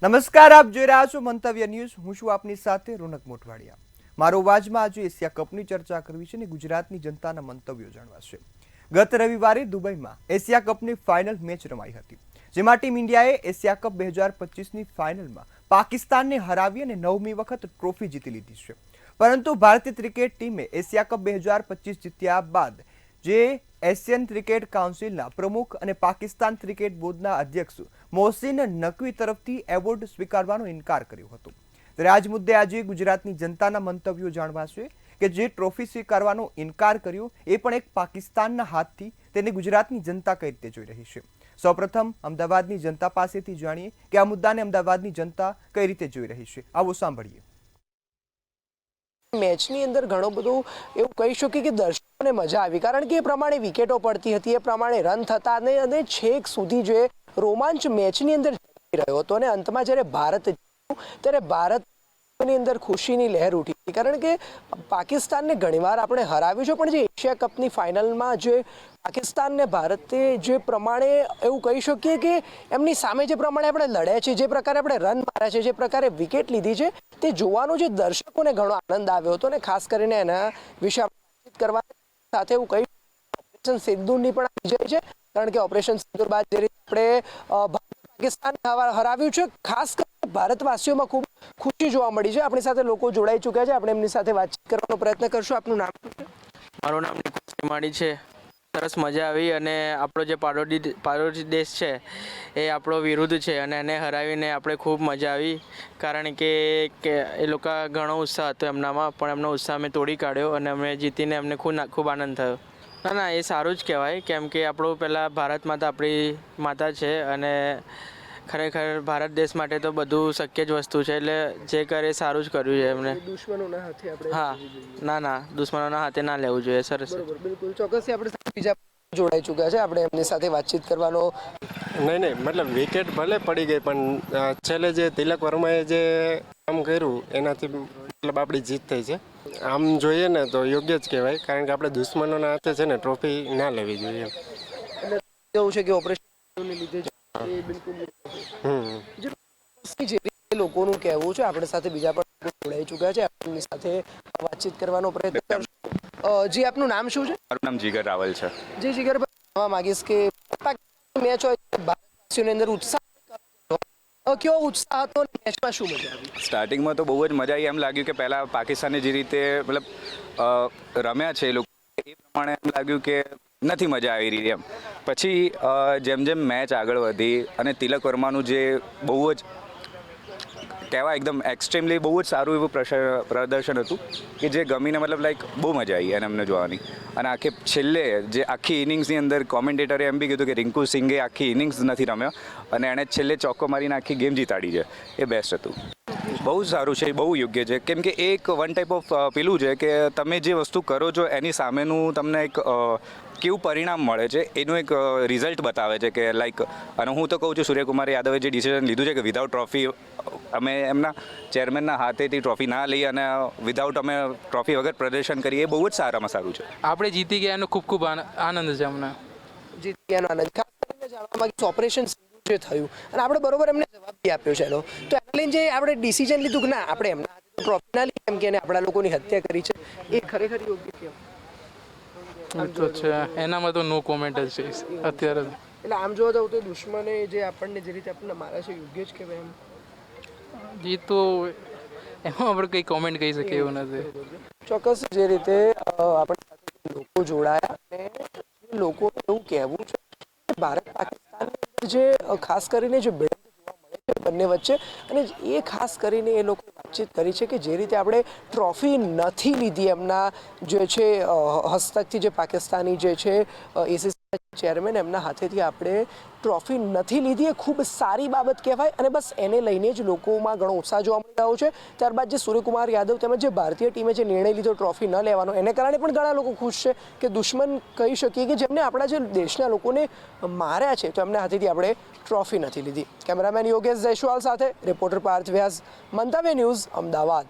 નમસ્કાર, આપ જોઈ રહ્યા છો મંતવ્ય ન્યૂઝ. હું છું આપની સાથે રોનક મોટવાડિયા. મારો અવાજમાં આજે એશિયા કપની ચર્ચા કરવી છે અને ગુજરાતની જનતાના મંતવ્યો જાણવા છે. ગત રવિવારે દુબઈમાં એશિયા કપની ફાઇનલ મેચ રમાઈ હતી, જેમાં ટીમ ઇન્ડિયાએ એશિયા કપ 2025ની ફાઇનલમાં પાકિસ્તાનને હરાવી અને 9મી વખત ટ્રોફી જીતી લીધી છે. પરંતુ ભારતીય ક્રિકેટ ટીમે એશિયા કપ 2025 જીત્યા બાદ જે એશિયન ક્રિકેટ કાઉન્સિલના પ્રમુખ અને પાકિસ્તાન ક્રિકેટ બોર્ડના અધ્યક્ષ મોહસિન નકવી તરફથી એવોર્ડ સ્વીકારવાનો ઇનકાર કર્યો હતો. ત્યારે આજ મુદ્દે આજે ગુજરાતની જનતાના મંતવ્યો જાણવા છે કે જે ટ્રોફી સ્વીકારવાનો ઇનકાર કર્યો એ પણ એક પાકિસ્તાનના હાથથી, તેને ગુજરાતની જનતા કઈ રીતે જોઈ રહી છે. સૌપ્રથમ અમદાવાદની જનતા પાસેથી જાણીએ કે આ મુદ્દાને અમદાવાદની જનતા કઈ રીતે જોઈ રહી છે. આવો સાંભળીએ. મેચની અંદર ઘણો બધું એવું કહી શકીએ કે દર્શકોને મજા આવી, કારણ કે એ પ્રમાણે વિકેટો પડતી હતી, એ પ્રમાણે રન થતા અને છેક સુધી જે રોમાંચ મેચની અંદર રહ્યો હતો અને અંતમાં જ્યારે ભારત જીત્યું ત્યારે ભારતની અંદર ખુશીની લહેર ઉઠી હતી, કારણ કે પાકિસ્તાનને ઘણીવાર આપણે હરાવ્યું છે, પણ જે એશિયા કપની ફાઇનલમાં જે પાકિસ્તાનને ભારતે જે પ્રમાણે એવું કહી શકીએ કે એમની સામે જે પ્રમાણે આપણે લડ્યા છે, જે પ્રકારે આપણે રન માર્યા છે, જે પ્રકારે વિકેટ લીધી છે, તે જોવાનો જે દર્શકોને ઘણો આનંદ આવ્યો હતો. અને ખાસ કરીને એના વિશે વાતચીત કરવા સાથે એવું કહી ઓપરેશન સિંદૂરની પણ વિજય છે, કારણ કે ઓપરેશન સિંદૂર બાદ જે રીતે આપણે પાકિસ્તાન હરાવ્યું છે, ખાસ કરીને ભારતવાસીઓમાં ખૂબ ખુશી જોવા મળી છે. આપણી સાથે લોકો જોડાઈ ચૂક્યા છે, આપણે એમની સાથે વાતચીત કરવાનો પ્રયત્ન કરશું. આપનું નામ શું છે? મારું નામ નિકુંજ સીમાણી છે. સરસ મજા આવી અને આપણો જે પાડોશી દેશ છે એ આપણો વિરુદ્ધ છે અને એને હરાવીને આપણે ખૂબ મજા આવી, કારણ કે એ લોકો ઘણો ઉત્સાહ હતો એમનામાં, પણ એમનો ઉત્સાહ અમે તોડી કાઢ્યો અને અમે જીતીને અમને ખૂબ આનંદ થયો. ના, એ સારું જ કહેવાય, કેમ કે આપણું પહેલાં ભારત માતા આપણી માતા છે અને ખરેખર ભારત દેશ માટે તો બધું શક્ય જ વસ્તુ છે, એટલે જે કરે સારું જ કર્યું છે એમને. દુશ્મનોના હાથે આપણે હા, ના, દુશ્મનોના હાથે ના લેવું જોઈએ. સરસ. બિલકુલ, ચોક્કસથી આપણે બીજા જોડાઈ ચૂક્યા છે, આપણે એમની સાથે વાતચીત કરવાનો. નહીં, મતલબ વિકેટ ભલે પડી ગઈ, પણ છેલ્લે જે તિલક વર્માએ જે કામ કર્યું એનાથી મતલબ આપણી જીત થઈ છે. આમ જોઈએ ને તો યોગ્ય જ કહેવાય, કારણ કે આપણે દુશ્મનોના હાથે છે ને ટ્રોફી ના લેવી જોઈએ. એવું છે કે ઓપરેશન લીધે એ બિલકુલ જે રીતે લોકોનું કહેવું છે, આપણી સાથે બીજા પણ જોડાઈ ચૂક્યા છે, એમની સાથે વાતચીત કરવાનો પ્રયત્ન કરશું. જી, આપનું નામ શું છે? મારું નામ જીગર રાવલ છે. જી જીગર, જાણવા માંગીશ કે મેચ હોય ભારતવાસીઓની અંદર ઉત્સાહ કેવો ઉત્સાહ હતો, મેચમાં શું મજા આવી? સ્ટાર્ટિંગમાં તો બહુ જ મજા આવી. એમ લાગ્યું કે પહેલાં પાકિસ્તાને જે રીતે મતલબ રમ્યા છે એ લોકો, એ પ્રમાણે એમ લાગ્યું કે નથી મજા આવી રહી એમ. પછી જેમ જેમ મેચ આગળ વધી અને તિલક વર્માનું જે બહુ જ કહેવાય એકદમ એક્સ્ટ્રીમલી બહુ જ સારું એવું પ્રદર્શન હતું કે જે ગમીને મતલબ લાઈક બહુ મજા આવી એને અમને જોવાની. અને છેલ્લે જે આખી ઇનિંગ્સની અંદર કોમેન્ટેટરે એમ બી કીધું કે રિંકુ સિંઘે આખી ઇનિંગ્સ નથી રમ્યો અને એણે છેલ્લે ચોક્કો મારીને આખી ગેમ જીતાડી છે. એ બેસ્ટ હતું. બહુ સારું છે, બહુ યોગ્ય છે, કેમ કે એક વન ટાઈપ ઓફ પેલું છે કે તમે જે વસ્તુ કરો છો એની સામેનું તમને એક કેવું પરિણામ મળે છે એનું એક રિઝલ્ટ બતાવે છે કે લાઈક. અને હું તો કહું છું સૂર્યકુમાર યાદવે જે ડિસિઝન લીધું છે કે વિધાઉટ ટ્રોફી અમે એમના ચેરમેનના હાથેથી ટ્રોફી ના લઈ અને વિધાઉટ અમે ટ્રોફી વગર પ્રદર્શન કરીએ, એ બહુ જ સારામાં સારું છે. આપણે જીતી ગયા એનો ખૂબ આનંદ છે અમને. જીતી ગયાનો આનંદ. ખાસ કરીને જાણવા માંગીશ ઓપરેશન જે થયું અને આપણે બરોબર એમને જવાબ બી આપ્યો છે એનો, તો એને લઈને જે આપણે ડિસિઝન લીધું કે ના આપણે એમના હાથે ટ્રોફી ના લઈએ, કેમ કે આપણા લોકોની હત્યા કરી છે, એ ખરેખર યોગ્ય કહેવાય? તો છે એનામાં તો નો કોમેન્ટ જ છે અત્યારે. એટલે આમ જોવા જાવ તો દુશ્મને જે આપણને જે રીતે આપણને મારે છે યોગ્ય જ કહેવાય એમ? એ તો એમાં આપણે કંઈ કોમેન્ટ કહી શકીએ એવું નથી. ચોક્કસ જે રીતે આપણે લોકો જોડાયા અને લોકોનું એવું કહેવું છે કે ભારત પાકિસ્તાન જે ખાસ કરીને જે ભેદ જોવા મળે છે બંને વચ્ચે, અને એ ખાસ કરીને એ લોકો વાતચીત કરી છે કે જે રીતે આપણે ટ્રોફી નથી લીધી એમના જે છે હસ્તકથી, જે પાકિસ્તાની જે છે એસીસી ચેરમેન એમના હાથેથી આપણે ટ્રોફી નથી લીધી, એ ખૂબ સારી બાબત કહેવાય. અને બસ એને લઈને જ લોકોમાં ઘણો ઉત્સાહ જોવા મળી રહ્યો છે. ત્યારબાદ જે સૂર્યકુમાર યાદવ તેમજ જે ભારતીય ટીમે જે નિર્ણય લીધો ટ્રોફી ન લેવાનો, એને કારણે પણ ઘણા લોકો ખુશ છે કે દુશ્મન કહી શકીએ કે જેમને આપણા જે દેશના લોકોને માર્યા છે, તો એમના હાથેથી આપણે ટ્રોફી નથી લીધી. કેમેરામેન યોગેશ જયસ્વાલ સાથે રિપોર્ટર પાર્થ વ્યાસ, મંતવ્ય ન્યૂઝ, અમદાવાદ.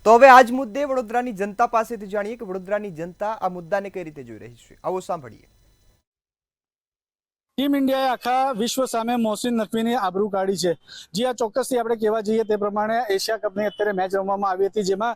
તો હવે આજ મુદ્દે વડોદરાની જનતા પાસેથી જાણીએ કે વડોદરાની જનતા આ મુદ્દાને કઈ રીતે જોઈ રહી છે. આવો સાંભળીએ. ટીમ ઇન્ડિયાએ આખા વિશ્વ સામે મોહસિન નકવીની આબરૂ કાઢી છે. જે આ ચોક્કસથી આપણે કહેવા જઈએ તે પ્રમાણે એશિયા કપની અત્યારે મેચ રમવામાં આવી હતી, જેમાં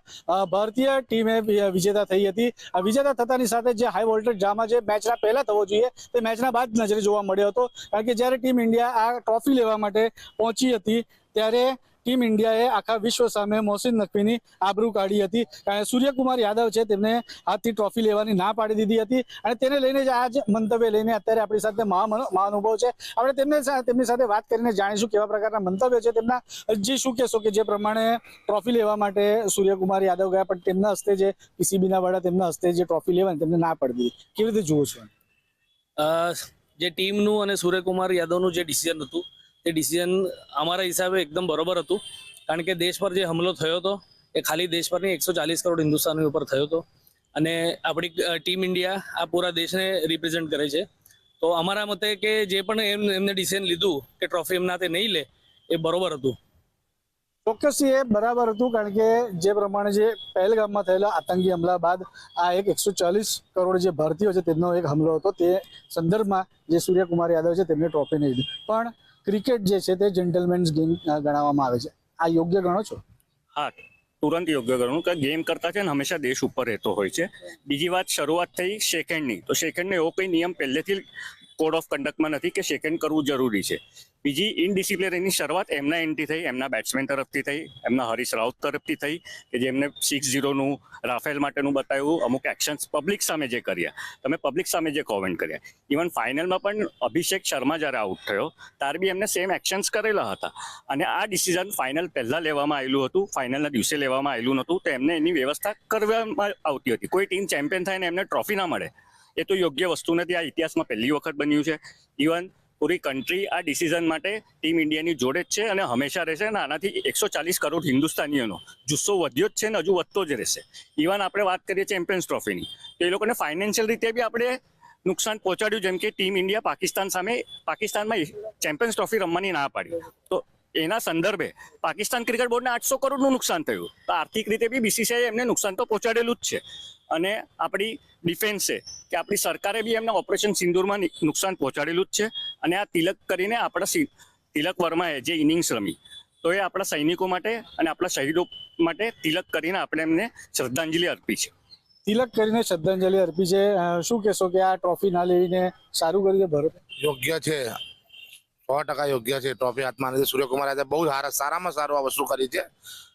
ભારતીય ટીમે વિજેતા થઈ હતી. આ વિજેતા થતાની સાથે જે હાઈ વોલ્ટેજ ડ્રામા જે મેચના પહેલા થવો જોઈએ તે મેચના બાદ નજરે જોવા મળ્યો હતો. કારણ કે જ્યારે ટીમ ઇન્ડિયા આ ટ્રોફી લેવા માટે પહોંચી હતી ત્યારે ટીમ ઇન્ડિયાએ આખા વિશ્વ સામે મોહસિન નકવીની આબરૂ કાઢી હતી. સૂર્યકુમાર યાદવ છે તેમને હાથથી ટ્રોફી લેવાની ના પાડી દીધી હતી અને તેને લઈને જ આ જ મંતવ્ય લઈને અત્યારે આપણી સાથે મહાનુભાવ છે. આપણે તેમની સાથે વાત કરીને જાણીશું કેવા પ્રકારના મંતવ્ય છે તેમના. જે શું કહેશો કે જે પ્રમાણે ટ્રોફી લેવા માટે સૂર્યકુમાર યાદવ ગયા પણ તેમના હસ્તે જે પીસીબીના વડા તેમના હસ્તે જે ટ્રોફી લેવાની તેમને ના પાડી દીધી, કેવી રીતે જુઓ છો? જે ટીમનું અને સૂર્યકુમાર યાદવનું જે ડિસિઝન હતું તે ડિસિઝન અમારા હિસાબે એકદમ બરોબર હતું. કારણ કે દેશ પર જે હુમલો થયો હતો એ ખાલી દેશ પર નહીં, 140 કરોડ હિન્દુસ્તાની ઉપર થયો હતો અને આપણી ટીમ ઇન્ડિયા આ પૂરા દેશને રિપ્રેઝેન્ટ કરે છે. તો અમારા મતે કે જે પણ એમને ડિસિઝન લીધું કે ટ્રોફી એમના હાથે નહીં લે એ બરોબર હતું. ચોક્કસ એ બરાબર હતું. કારણ કે જે પ્રમાણે જે પહેલગામમાં થયેલા આતંકી હુમલા બાદ આ એક 140 કરોડ જે ભારતીયો છે તેમનો એક હુમલો હતો, તે સંદર્ભમાં જે સૂર્યકુમાર યાદવ છે તેમને ટ્રોફી નહીં લીધી. પણ ક્રિકેટ જે છે તે જેન્ટલમેન્સ ગેમ ગણાવવામાં આવે છે, આ યોગ્ય ગણો છો? હા, તુરંત યોગ્ય ગણું કે ગેમ કરતા છે ને હંમેશા દેશ ઉપર રહેતો હોય છે. બીજી વાત, શરૂઆત થઈ સેકન્ડની, તો સેકન્ડનો એવો કોઈ નિયમ પહેલેથી કોડ ઓફ કન્ડક્ટમાં નથી કે સેકન્ડ કરવું જરૂરી છે. બીજી ઇનડિસિપ્લિનની શરૂઆત એમના એન્ડથી થઈ, એમના બેટ્સમેન તરફથી થઈ, એમના હરીશ રાવત તરફથી થઈ કે જેમને 6-0નું રાફેલ માટેનું બતાવ્યું, અમુક એક્શન્સ પબ્લિક સામે જે કર્યા, તમે પબ્લિક સામે જે કોમેન્ટ કર્યા. ઇવન ફાઇનલમાં પણ અભિષેક શર્મા જ્યારે આઉટ થયો ત્યારે બી એમને સેમ એક્શન્સ કરેલા હતા. અને આ ડિસિઝન ફાઇનલ પહેલાં લેવામાં આવેલું હતું, ફાઇનલના દિવસે લેવામાં આવેલું નહોતું, તો એમને એની વ્યવસ્થા કરવામાં આવતી હતી. કોઈ ટીમ ચેમ્પિયન થાય ને એમને ટ્રોફી ના મળે એ તો યોગ્ય વસ્તુ નથી. આ ઇતિહાસમાં પહેલી વખત બન્યું છે. ઇવન પૂરી કન્ટ્રી આ ડિસિઝન માટે ટીમ ઇન્ડિયાની જોડે જ છે અને હંમેશા રહેશે. અને આનાથી 140 કરોડ હિન્દુસ્તાનીઓનો જુસ્સો વધ્યો જ છે ને હજુ વધતો જ રહેશે. ઇવન આપણે વાત કરીએ ચેમ્પિયન્સ ટ્રોફીની, તો એ લોકોને ફાઇનાન્શિયલ રીતે બી આપણે નુકસાન પહોંચાડ્યું. જેમ કે ટીમ ઇન્ડિયા પાકિસ્તાનમાં ચેમ્પિયન્સ ટ્રોફી રમવાની ના પાડી, તો એના સંદર્ભે પાકિસ્તાન ક્રિકેટ બોર્ડને 800 કરોડનું નુકસાન થયું. તો આર્થિક રીતે બી બીસીસીઆઈ એમને નુકસાન તો પહોંચાડેલું જ છે. અને આપણી ડિફેન્સ છે કે આપણી સરકારે બી એમને ઓપરેશન સિંદૂરમાં નુકસાન પહોંચાડેલું જ છે. અને આ તિલક કરીને આપણા તિલક વર્માએ જે ઇનિંગ્સ રમી, તો એ આપણા સૈનિકો માટે અને આપણા શહીદો માટે તિલક કરીને આપણે એમને શ્રદ્ધાંજલિ અર્પી છે. તિલક કરીને શ્રદ્ધાંજલિ અર્પી છે. શું કહેશો કે આ ટ્રોફી ના લેવીને સારું કર્યું છે ભારત? યોગ્ય છે, 100% યોગ્ય છે. ટ્રોફી હાથમાં નથી. સૂર્યકુમાર યાદવે બહુ સારામાં સારું આ વસ્તુ કરી છે.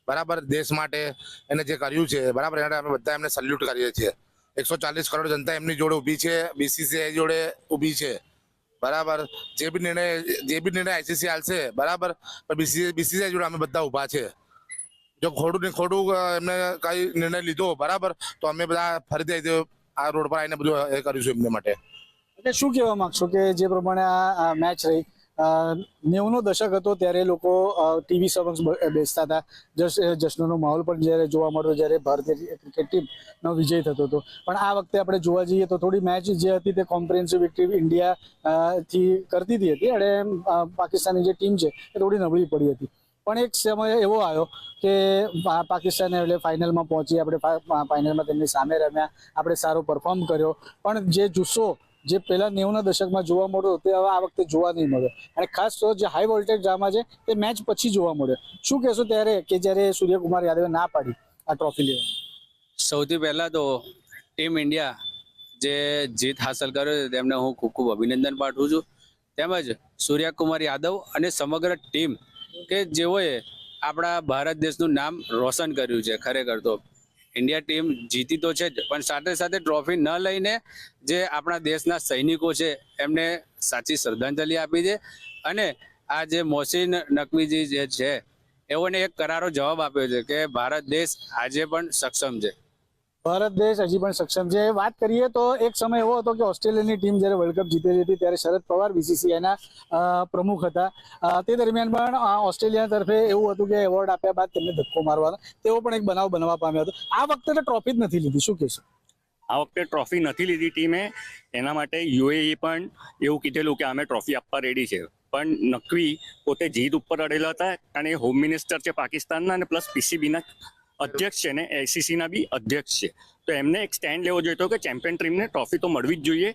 બરાબર, દેશ માટે એને જે કર્યું છે બરાબર, એને અમે બધા એમને સલ્યુટ કરીએ છીએ. 140 કરોડ જનતા એમની જોડે ઊભી છે, બીસીસીઆઈ જોડે ઊભી છે. બરાબર, જે બી નિર્ણય આઈસીસી હાલશે બરાબર, પણ બીસીસીઆઈ જોડે અમે બધા ઊભા છે. જો ખોટું એમને કઈ નિર્ણય લીધો બરાબર, તો અમે બધા ફરીથી આ રોડ પર આવીને બધું એ કરીશું એમને માટે. એટલે શું કહેવા માંગશો કે જે પ્રમાણે આ મેચ રહી, 90નો દશક હતો ત્યારે લોકો ટીવી સમક્ષ બેસતા હતા, જશ્નનો માહોલ પણ જ્યારે જોવા મળતો જ્યારે ભારતીય ક્રિકેટ ટીમનો વિજય થતો હતો. પણ આ વખતે આપણે જોવા જઈએ તો થોડી મેચ જે હતી તે કોમ્પ્રિહેન્સિવ વિક્ટરી ઇન્ડિયાથી કરતી હતી અને પાકિસ્તાનની જે ટીમ છે એ થોડી નબળી પડી હતી. પણ એક સમય એવો આવ્યો કે પાકિસ્તાને એટલે ફાઇનલમાં પહોંચી, આપણે ફાઇનલમાં તેમની સામે રમ્યા, આપણે સારો પરફોર્મ કર્યો. પણ જે જુસ્સો જે પહેલા 90ના દશકમાં જોવા મળ્યો તે હવે આ વખતે જોવા નહીં મળે. અને ખાસ તો જે હાઈ વોલ્ટેજ ડ્રામા છે તે મેચ પછી જોવા મળ્યો. શું કહેશો ત્યારે કે જ્યારે સૂર્યકુમાર યાદવે ના પાડી આ ટ્રોફી લેવાની? સૌથી પહેલાં તો ટીમ ઇન્ડિયા જે જીત હાંસલ કર્યો છે તેમને હું ખૂબ ખૂબ અભિનંદન પાઠવું છું. તેમજ સૂર્યકુમાર યાદવ અને સમગ્ર ટીમ કે જેઓએ આપણા ભારત દેશનું નામ રોશન કર્યું છે. ખરેખર તો ઇન્ડિયા ટીમ જીતી તો છે જ, પણ સાથે સાથે ટ્રોફી ન લઈને જે આપણા દેશના સૈનિકો છે એમને સાચી શ્રદ્ધાંજલિ આપી છે. અને આ જે મોહસિન નકવીજી જે છે એઓને એક કરારો જવાબ આપ્યો છે કે ભારત દેશ આજે પણ સક્ષમ છે. ભારત દેશ હજી પણ સક્ષમ છે. વાત કરીએ તો એક સમય એવો હતો કે ઓસ્ટ્રેલિયાની ટીમ જ્યારે વર્લ્ડ કપ જીતેલી હતી ત્યારે શરદ પવાર બીસીસીઆઈના પ્રમુખ હતા. તે દરમિયાન પણ ઓસ્ટ્રેલિયા તરફે એવું હતું કે એવોર્ડ આપ્યા બાદ તેમને ધક્કો મારવાનો, તેવો પણ એક બનાવ બનવા પામ્યો હતો. આ વખતે તો ટ્રોફી જ નથી લીધી, શું કહેશો? આ વખતે ટ્રોફી નથી લીધી ટીમે. એના માટે યુએઈ પણ એવું કીધેલું કે અમે ટ્રોફી આપવા રેડી છે. પણ નકવી પોતે જીત ઉપર અડેલા હતા અને હોમ મિનિસ્ટર છે પાકિસ્તાનના અને પ્લસ પીસીબીના અધ્યક્ષ છે ને આઈસીસીના બી અધ્યક્ષ છે. તો એમને એક સ્ટેન્ડ લેવો જોઈએ કે ચેમ્પિયન ટીમને ટ્રોફી તો મળવી જ જોઈએ.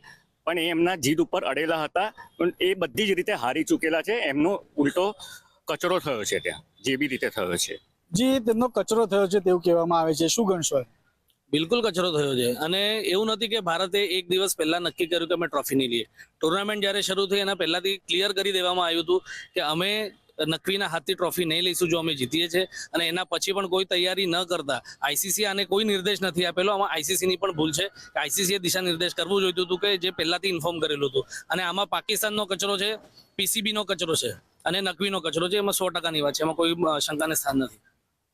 પણ એ એમના જીત ઉપર અડેલા હતા, પણ એ બધી જ રીતે હારી ચૂકેલા છે. એમનો ઉલટો કચરો થયો છે ત્યાં, જે બી રીતે થયો છે. જી, તેમનો કચરો થયો છે તેવું કહેવામાં આવે છે, શું ગણશો? બિલકુલ કચરો થયો છે. અને એવું નથી કે ભારતે એક દિવસ પહેલા નક્કી કર્યું કે અમે ટ્રોફી નહીં લઈએ. ટુર્નામેન્ટ જ્યારે શરૂ થઈ એના પહેલાથી ક્લિયર કરી દેવામાં આવ્યું હતું કે અમે નકવીના હાથથી ટ્રોફી નહીં લઈશું જો અમે જીતીએ છીએ. અને એના પછી પણ કોઈ તૈયારી ન કરતા આઈસીસી આને કોઈ નિર્દેશ નથી આપેલો. આમાં આઈસીસીની પણ ભૂલ છે કે આઈસીસીએ દિશા નિર્દેશ કરવું જોઈતું હતું કે જે પહેલાથી ઇન્ફોર્મ કરેલું હતું. અને આમાં પાકિસ્તાનનો કચરો છે, પીસીબીનો કચરો છે અને નકવીનો કચરો છે. એમાં 100%ની વાત છે, એમાં કોઈ શંકાને સ્થાન નથી.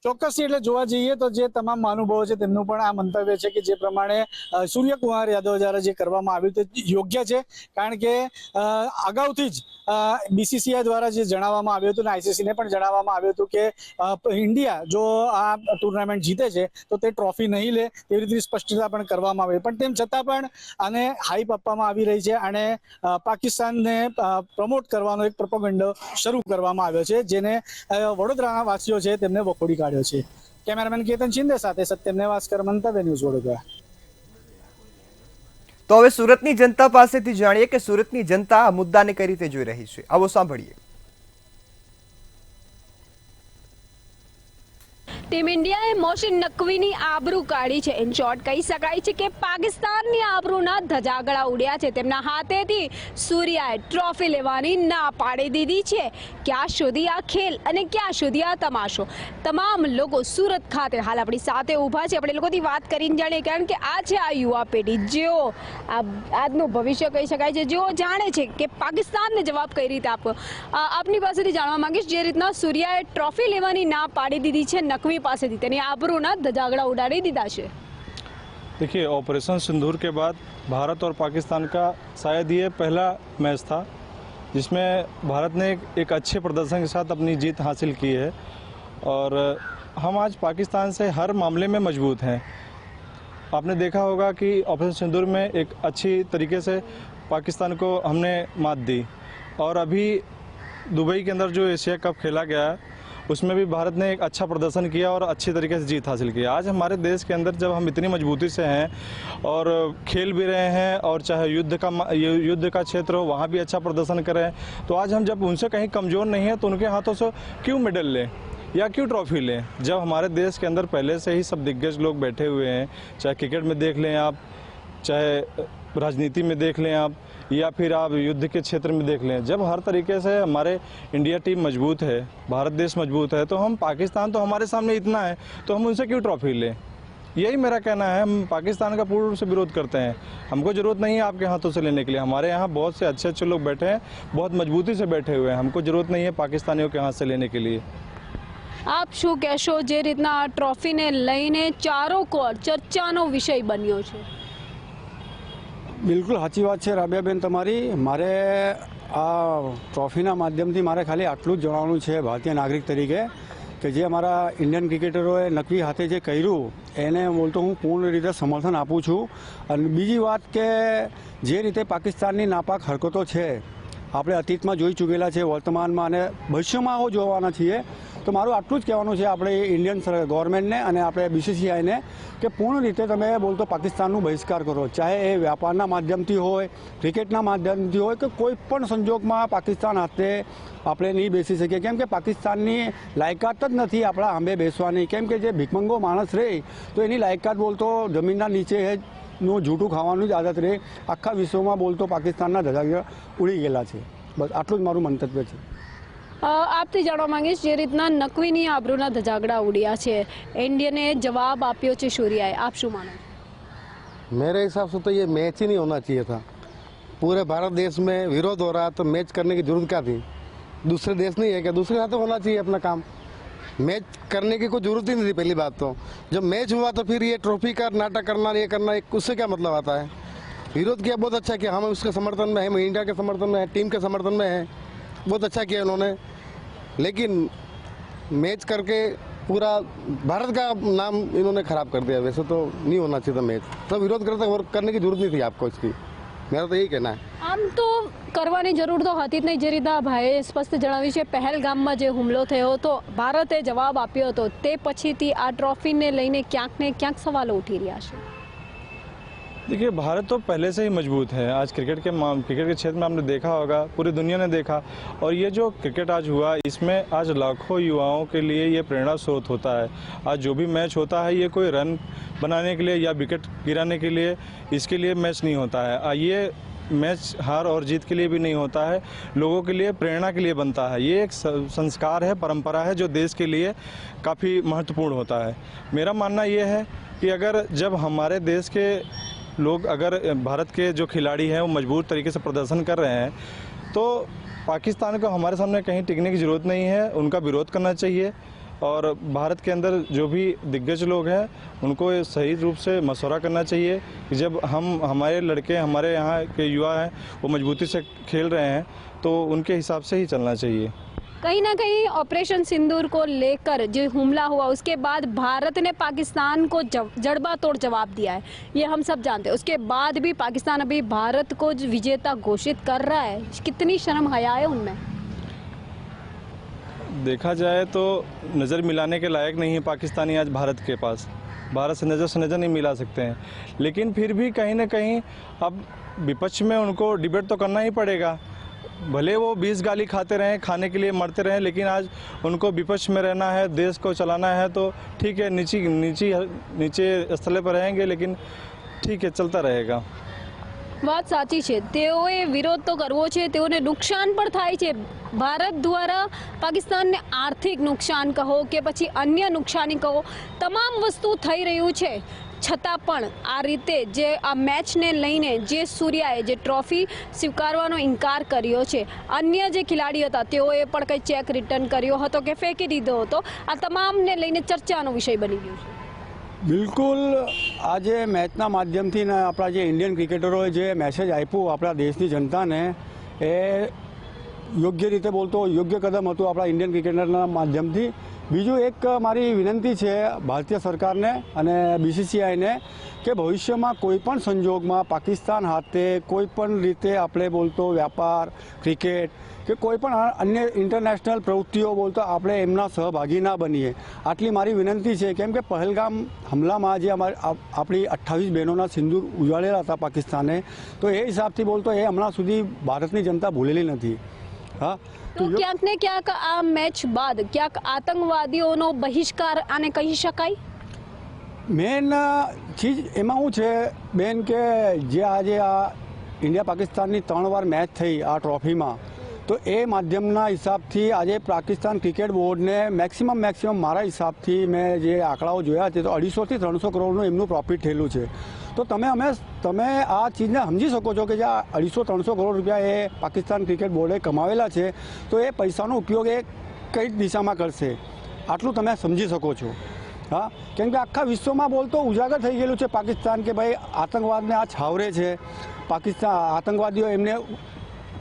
ચોક્કસથી એટલે જોવા જઈએ તો જે તમામ મહાનુભાવો છે તેમનું પણ આ મંતવ્ય છે કે જે પ્રમાણે સૂર્યકુમાર યાદવ દ્વારા જે કરવામાં આવ્યું તે યોગ્ય છે. કારણ કે અગાઉથી જ બીસીસીઆઈ દ્વારા જે જણાવવામાં આવ્યું હતું અને આઈસીસીને પણ જણાવવામાં આવ્યું હતું કે ઇન્ડિયા જો આ ટુર્નામેન્ટ જીતે છે તો તે ટ્રોફી નહીં લે તેવી રીતે સ્પષ્ટતા પણ કરવામાં આવી. પણ તેમ છતાં પણ આને હાઈપ આપવામાં આવી રહી છે અને પાકિસ્તાનને પ્રમોટ કરવાનો એક પ્રોપેગેન્ડો શરૂ કરવામાં આવ્યો છે, જેને વડોદરાના વાસીઓ છે તેમને વખોડી કાઢ્યો છે. કેમેરામેન કેતન શિંદે સાથે સત્યમ નેવાસ્કર, મંતવ્ય ન્યૂઝ, વડોદરા. તો હવે સુરતની જનતા પાસેથી જાણીએ કે સુરતની જનતા આ મુદ્દાને કઈ રીતે જોઈ રહી છે. આવો સાંભળીએ. ટીમ ઇન્ડિયાએ મોહસિન નકવીની આબરૂ કાઢી છે. ઇન શોર્ટ કહી શકાય છે કે પાકિસ્તાનની આબરૂના ધજાગડા ઉડ્યા છે. તેમના હાથેથી સૂર્યાએ ટ્રોફી લેવાની ના પાડી દીધી છે. ક્યાં સુધી આ ખેલ અને ક્યાં સુધી આ તમાશો? તમામ લોકો સુરત ખાતે હાલ આપણી સાથે ઊભા છે. આપણે લોકોથી વાત કરીને જાણીએ, કારણ કે આ છે આ યુવા પેઢી, જેઓ આજનું ભવિષ્ય કહી શકાય છે, જેઓ જાણે છે કે પાકિસ્તાનને જવાબ કઈ રીતે આપવો. આપની પાસેથી જાણવા માંગીશ, જે રીતના સૂર્યાએ ટ્રોફી લેવાની ના પાડી દીધી છે નકવી पासेથી, તેની આબરૂના ધજાગડા ઉડાડી દીધા છે. देखिए, ऑपरेशन सिंदूर के बाद भारत और पाकिस्तान का शायद ये पहला मैच था जिसमें भारत ने एक अच्छे प्रदर्शन के साथ अपनी जीत हासिल की है और हम आज पाकिस्तान से हर मामले में मजबूत हैं. आपने देखा होगा कि ऑपरेशन सिंदूर में एक अच्छी तरीके से पाकिस्तान को हमने मात दी और अभी दुबई के अंदर जो एशिया कप खेला गया है उसमें भी भारत ने एक अच्छा प्रदर्शन किया और अच्छी तरीके से जीत हासिल की. आज हमारे देश के अंदर जब हम इतनी मजबूती से हैं और खेल भी रहे हैं और चाहे युद्ध का क्षेत्र हो वहाँ भी अच्छा प्रदर्शन करें, तो आज हम जब उनसे कहीं कमज़ोर नहीं है तो उनके हाथों से क्यों मेडल लें या क्यों ट्रॉफी लें? जब हमारे देश के अंदर पहले से ही सब दिग्गज लोग बैठे हुए हैं, चाहे क्रिकेट में देख लें आप, चाहे राजनीति में देख लें आप, या फिर आप युद्ध के क्षेत्र में देख लें. जब हर तरीके से हमारे इंडिया टीम मजबूत है, भारत देश मजबूत है, तो हम पाकिस्तान तो हमारे सामने इतना है तो हम उनसे क्यों ट्रॉफी लें? यही मेरा कहना है. हम पाकिस्तान का पूर्ण रूप से विरोध करते हैं. हमको ज़रूरत नहीं है आपके हाथों से लेने के लिए. हमारे यहाँ बहुत से अच्छे अच्छे लोग बैठे हैं, बहुत मजबूती से बैठे हुए हैं. हमको ज़रूरत नहीं है पाकिस्तानियों के हाथ से लेने के लिए. આપ શું કહેશો, જે રીતના આ ટ્રોફીને લઈને ચારો કોર ચર્ચાનો વિષય બન્યો છે? બિલકુલ સાચી વાત છે રાબિયાબેન તમારી. મારે આ ટ્રોફીના માધ્યમથી મારે ખાલી આટલું જ જણાવવાનું છે ભારતીય નાગરિક તરીકે કે જે અમારા ઇન્ડિયન ક્રિકેટરોએ નકવી હાથે જે કર્યું એને બોલતો હું પૂર્ણ રીતે સમર્થન આપું છું. અને બીજી વાત કે જે રીતે પાકિસ્તાનની નાપાક હરકતો છે આપણે અતીતમાં જોઈ ચૂકેલા છે, વર્તમાનમાં અને ભવિષ્યમાં આવો જોવાના છીએ. તો મારું આટલું જ કહેવાનું છે આપણે ઇન્ડિયન ગવર્મેન્ટને અને આપણે બીસીસીઆઈને કે પૂર્ણ રીતે તમે બોલતો પાકિસ્તાનનું બહિષ્કાર કરો, ચાહે એ વ્યાપારના માધ્યમથી હોય, ક્રિકેટના માધ્યમથી હોય, કે કોઈ પણ સંજોગમાં પાકિસ્તાન હાથે આપણે નહીં બેસી શકીએ. કેમ કે પાકિસ્તાનની લાયકાત જ નથી આપણા આંબે બેસવાની. કેમ કે જે ભીખમંગો માણસ રહે તો એની લાયકાત બોલતો જમીનના નીચે નું જૂઠું ખાવાનું જ આદત રહે. આખા વિશ્વમાં બોલતો પાકિસ્તાનના ધજાગડા ઉડી ગયેલા છે. બસ આટલું જ મારું મંતવ્ય છે. આપથી જાણવા માંગીશ, જે રીતના નકવીની આબરૂના ધજાગડા ઉડ્યા છે, इंडिया जवाब આપ્યો છે સૂર્યાએ, આપ શું માનો? मेरे हिसाब से तो ये मैच ही नहीं होना चाहिए था. पूरे भारत देश में विरोध हो रहा तो मैच करने की जरूरत क्या थी? दूसरे देश नहीं है क्या? दूसरे साथ होना चाहिए अपना काम. मैच करने की कोई जरूरत ही नहीं थी. पहली बात तो जब मैच हुआ तो फिर ये ट्रॉफी का नाटक करना, ये करना, उससे क्या मतलब आता है? विरोध किया, बहुत अच्छा किया. हम उसके समर्थन में है, इंडिया के समर्थन में है, टीम के समर्थन में है, बहुत अच्छा किया उन्होंने. लेकिन मैच करके पूरा भारत का नाम इन्होंने खराब कर दिया. वैसे तो नहीं होना चाहिए था मैच. तो विरोध करने की जरूरत नहीं थी आपको इसकी. मेरा तो यही कहना है. આમ તો કરવાની જરૂર તો હતી જ નહીં. જે રીતના ભાઈએ સ્પષ્ટ જણાવ્યું છે, પહેલગામમાં જે હુમલો થયો હતો, ભારતે જવાબ આપ્યો હતો, તે પછીથી આ ટ્રોફીને લઈને ક્યાંક ને ક્યાંક સવાલો ઉઠી રહ્યા છે. देखिए, भारत तो पहले से ही मजबूत है। आज क्रिकेट के क्षेत्र में आपने देखा होगा, पूरी दुनिया ने देखा। और ये जो क्रिकेट आज हुआ, इसमें आज लाखों युवाओं के लिए ये प्रेरणा स्रोत होता है। आज जो भी मैच होता है, ये कोई रन बनाने के लिए या विकेट गिराने के लिए, इसके लिए मैच नहीं होता है। ये मैच हार और जीत के लिए भी नहीं होता है, लोगों के लिए प्रेरणा के लिए बनता है। ये एक संस्कार है, परंपरा है, जो देश के लिए काफ़ी महत्वपूर्ण होता है। मेरा मानना ये है कि अगर जब हमारे देश के लोग, अगर भारत के जो खिलाड़ी हैं वो मजबूत तरीके से प्रदर्शन कर रहे हैं, तो पाकिस्तान को हमारे सामने कहीं टिकने की ज़रूरत नहीं है। उनका विरोध करना चाहिए और भारत के अंदर जो भी दिग्गज लोग हैं उनको सही रूप से मशवरा करना चाहिए कि जब हमारे लड़के, हमारे यहाँ के युवा हैं, वो मजबूती से खेल रहे हैं, तो उनके हिसाब से ही चलना चाहिए। कहीं ना कहीं ऑपरेशन सिंदूर को लेकर जो हमला हुआ, उसके बाद भारत ने पाकिस्तान को जड़बातोड़ जवाब दिया है, ये हम सब जानते हैं। उसके बाद भी पाकिस्तान अभी भारत को विजेता घोषित कर रहा है। कितनी शर्म हया है उनमें? देखा जाए तो नज़र मिलाने के लायक नहीं है पाकिस्तानी आज भारत के पास। भारत से नज़र नहीं मिला सकते हैं, लेकिन फिर भी कहीं ना कहीं अब विपक्ष में उनको डिबेट तो करना ही पड़ेगा। भले वो 20 गाली खाते रहें, खाने के लिए मरते रहें, लेकिन आज उनको विपक्ष में रहना है, देश को चलाना है, तो ठीक है, नीचे स्थले पर रहेंगे, लेकिन ठीक है, चलता रहेगा। વાત સાચી છે, તેઓએ વિરોધ તો કરવો છે, તેઓને નુકસાન પણ થાય છે। ભારત દ્વારા પાકિસ્તાનને આર્થિક નુકસાન કહો કે પછી અન્ય નુકસાની કહો, તમામ વસ્તુ થઈ રહ્યું છે, છતાં પણ આ રીતે જે આ મેચને લઈને જે સૂર્યાએ જે ટ્રોફી સ્વીકારવાનો ઇનકાર કર્યો છે, અન્ય જે ખેલાડી હતા તેઓએ પણ કંઈ ચેક રિટર્ન કર્યો હતો કે ફેંકી દીધો હતો, આ તમામને લઈને ચર્ચાનો વિષય બની ગયો છે। બિલકુલ, આજે મેચના માધ્યમથી ને આપણા જે ઇન્ડિયન ક્રિકેટરોએ જે મેસેજ આપ્યું આપણા દેશની જનતાને, એ યોગ્ય રીતે બોલતો યોગ્ય કદમ હતું આપણા ઇન્ડિયન ક્રિકેટરના માધ્યમથી। બીજું એક મારી વિનંતી છે ભારતીય સરકારને અને બીસીસીઆઈને કે ભવિષ્યમાં કોઈપણ સંજોગમાં પાકિસ્તાન હાથે કોઈપણ રીતે આપણે બોલતો વ્યાપાર, ક્રિકેટ કે કોઈપણ અન્ય ઇન્ટરનેશનલ પ્રવૃત્તિઓ બોલતો આપણે એમના સહભાગી ના બનીએ, આટલી મારી વિનંતી છે। કેમ કે પહેલગામ હમલામાં જે આપણી 28 બહેનોના સિંદૂર ઉજાડેલા હતા પાકિસ્તાને, તો એ હિસાબથી બોલતો એ હમણાં સુધી ભારતની જનતા ભૂલેલી નથી। હા, તો ક્યાંક ને ક્યાંક આ મેચ બાદ ક્યાંક આતંકવાદીઓનો બહિષ્કાર આને કહી શકાય? મેન ચીજ એમાં શું છે બેન કે જે આજે આ ઇન્ડિયા પાકિસ્તાનની 3 વાર મેચ થઈ આ ટ્રોફીમાં, તો એ માધ્યમના હિસાબથી આજે પાકિસ્તાન ક્રિકેટ બોર્ડને મેક્સિમમ મારા હિસાબથી મેં જે આંકડાઓ જોયા છે તો 250 થી 300 કરોડનું એમનું પ્રોફિટ થયેલું છે। તો તમે આ ચીજને સમજી શકો છો કે જે 250-300 કરોડ રૂપિયા એ પાકિસ્તાન ક્રિકેટ બોર્ડે કમાવેલા છે, તો એ પૈસાનો ઉપયોગ એ કઈ દિશામાં કરશે, આટલું તમે સમજી શકો છો। હા, કેમ કે આખા વિશ્વમાં બોલતો ઉજાગર થઈ ગયેલું છે પાકિસ્તાન કે ભાઈ આતંકવાદને આ છાવરે છે, પાકિસ્તાન આતંકવાદીઓ એમને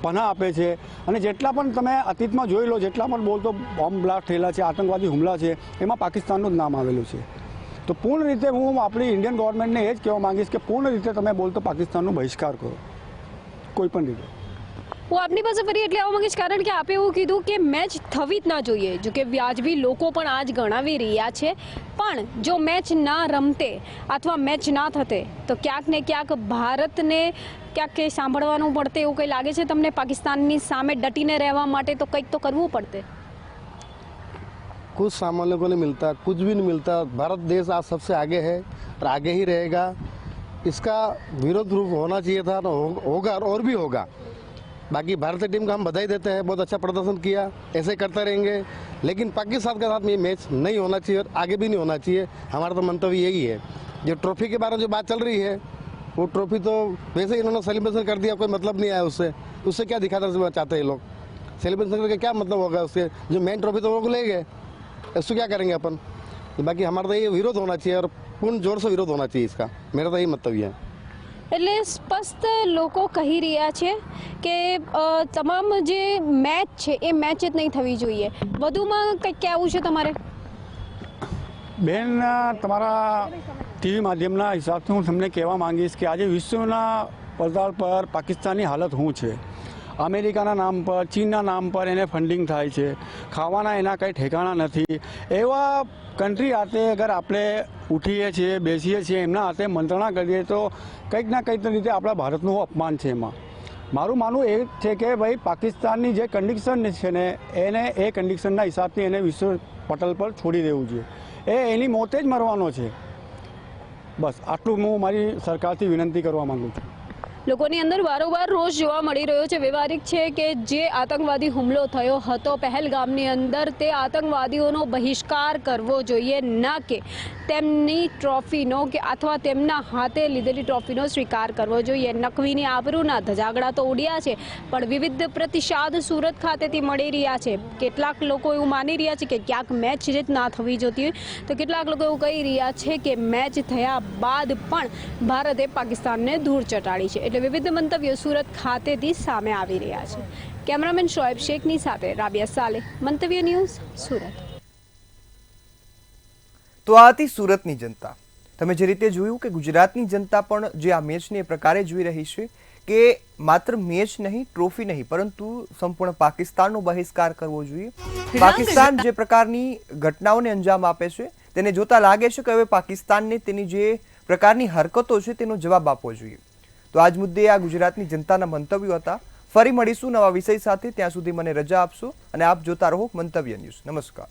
પનાહ આપે છે। અને જેટલા પણ તમે અતીતમાં જોઈ લો, જેટલા પણ બોલતો બોમ્બ બ્લાસ્ટ થયેલા છે, આતંકવાદી હુમલા છે, એમાં પાકિસ્તાનનું જ નામ આવેલું છે। તો પૂર્ણ રીતે હું આપણી ઇન્ડિયન ગવર્મેન્ટને એ જ કહેવા માંગીશ કે પૂર્ણ રીતે તમે બોલતો પાકિસ્તાનનો બહિષ્કાર કરો, કોઈ પણ રીતે। હું આપની પાસે ફરી એટલે આવવા માંગીશ, કારણ કે આપે એવું કીધું કે મેચ થવી જ ના જોઈએ, જો કે વ્યાજબી લોકો પણ આજ ગણાવી રહ્યા છે, પણ જો મેચ ના રમતે અથવા મેચ ના થતે તો ક્યાંક ને ક્યાંક ભારતને ક્યાંક સાંભળવાનું પડતે, એવું કંઈ લાગે છે તમને? પાકિસ્તાનની સામે ડટીને રહેવા માટે તો કંઈક તો કરવું પડતે। कुछ सामान्यों को नहीं मिलता, कुछ भी नहीं मिलता। भारत देश आज सबसे आगे है और आगे ही रहेगा। इसका विरोध रूप होना चाहिए था, तो होगा और भी होगा। बाकी भारतीय टीम को हम बधाई देते हैं, बहुत अच्छा प्रदर्शन किया, ऐसे करते रहेंगे। लेकिन पाकिस्तान के साथ में ये मैच नहीं होना चाहिए और आगे भी नहीं होना चाहिए। हमारा तो मंतव्य यही है। जो ट्रॉफी के बारे में जो बात चल रही है, वो ट्रॉफी तो वैसे ही इन्होंने सेलिब्रेशन कर दिया, कोई मतलब नहीं आया उससे क्या दिखाना चाहते हैं ये लोग? सेलिब्रेशन करके क्या मतलब होगा उसके? जो मेन ट्रॉफी तो वो लोग ले गए, इसको क्या करेंगे अपन? बाकी हमारा तो ये विरोध होना चाहिए और पूर्ण जोर से विरोध होना चाहिए इसका, मेरा तो यही मंतव्य है। એટલે સ્પષ્ટ લોકો કહી રહ્યા છે કે તમામ જે મેચ છે એ મેચ જ નહીં થવી જોઈએ। વધુમાં કંઈક કહેવું છે તમારે? બેન, તમારા ટીવી માધ્યમના હિસાબથી હું તમને કહેવા માંગીશ કે આજે વિશ્વના પડદાર પર પાકિસ્તાનની હાલત શું છે। અમેરિકાના નામ પર, ચીનના નામ પર એને ફંડિંગ થાય છે, ખાવાના એના કંઈ ઠેકાણા નથી. એવા કન્ટ્રી હાથે અગર આપણે ઉઠીએ છીએ, બેસીએ છીએ, એમના હાથે મંત્રણા કરીએ તો કંઈક ના કંઈક રીતે આપણા ભારતનું અપમાન છે. એમાં મારું માનવું એ છે કે ભાઈ પાકિસ્તાનની જે કન્ડિશન છે ને એને એ કન્ડિશનના હિસાબથી એને વિશ્વ પટલ પર છોડી દેવું જોઈએ. એની મોતે જ મરવાનો છે. બસ આટલું હું મારી સરકારથી વિનંતી કરવા માંગુ છું. લોકોની અંદર વારંવાર રોષ જોવા મળી રહ્યો છે. વ્યવહારિક છે કે જે આતંકવાદી હુમલો થયો હતો પહેલગામની અંદર, તે આતંકવાદીઓનો બહિષ્કાર કરવો જોઈએ, ના કે તેમની ટ્રોફીનો કે અથવા તેમના હાથે લીધેલી ટ્રોફીનો સ્વીકાર કરવો જોઈએ. નકવીની આબરૂના ધજાગડા તો ઉડ્યા છે, પણ વિવિધ પ્રતિસાદ સુરત ખાતેથી મળી રહ્યા છે. કેટલાક લોકો એવું માની રહ્યા છે કે ક્યાંક મેચ જીત ના થવી જોતી હોય, તો કેટલાક લોકો એવું કહી રહ્યા છે કે મેચ થયા બાદ પણ ભારતે પાકિસ્તાનને ધૂળ ચટાડી છે. એટલે વિવિધ મંતવ્યો સુરત ખાતેથી સામે આવી રહ્યા છે. કેમેરામેન શોએબ શેખની સાથે રાબિયા સાલે, મંતવ્ય ન્યૂઝ, સુરત. તો આ હતી સુરતની જનતા. તમે જે રીતે જોયું કે ગુજરાતની જનતા પણ જે આ મેચને એ પ્રકારે જોઈ રહી છે કે માત્ર મેચ નહીં, ટ્રોફી નહીં, પરંતુ સંપૂર્ણ પાકિસ્તાનનો બહિષ્કાર કરવો જોઈએ. પાકિસ્તાન જે પ્રકારની ઘટનાઓને અંજામ આપે છે તેને જોતા લાગે છે કે હવે પાકિસ્તાનને તેની જે પ્રકારની હરકતો છે તેનો જવાબ આપવો જોઈએ. તો આજ મુદ્દે આ ગુજરાતની જનતાના મંતવ્યો હતા. ફરી મળીશું નવા વિષય સાથે. ત્યાં સુધી મને રજા આપશો અને આપ જોતા રહો મંતવ્ય ન્યૂઝ. નમસ્કાર.